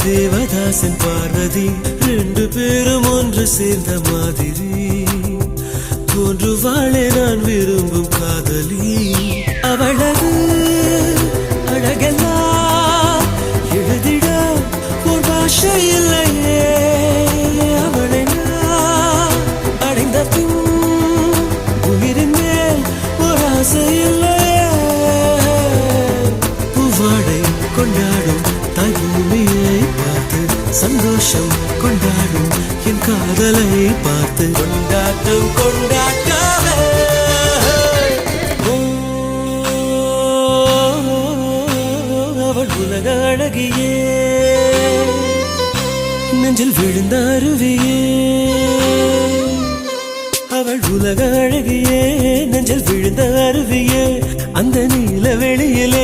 தேவதாசன் பார்வதி ரெண்டு பேரும் ஒன்று சேர்ந்த மாதிரி தோன்றுவாளே நான் விரும்பும் காதலி. அவளது அழகெல்லாம் எழுதிட ஒரு பாஷை இல்லையே. அவளை நான் அடைந்த பின் உயிரின் மேல் ஒரு ஆசை இல்லையே. பூவாடை கொண்டாடும் தாய் பூமியை பார்த்து சந்தோஷம் கொண்டாடும் என் காதலை பார்த்து கொண்டாட்டம் கொண்டாட்டமே. அவள் உலக அழகியே நெஞ்சில் விழுந்த அருவியே. அவள் உலக அழகியே நெஞ்சில் விழுந்த அருவியே. அந்த நீல வெளியிலே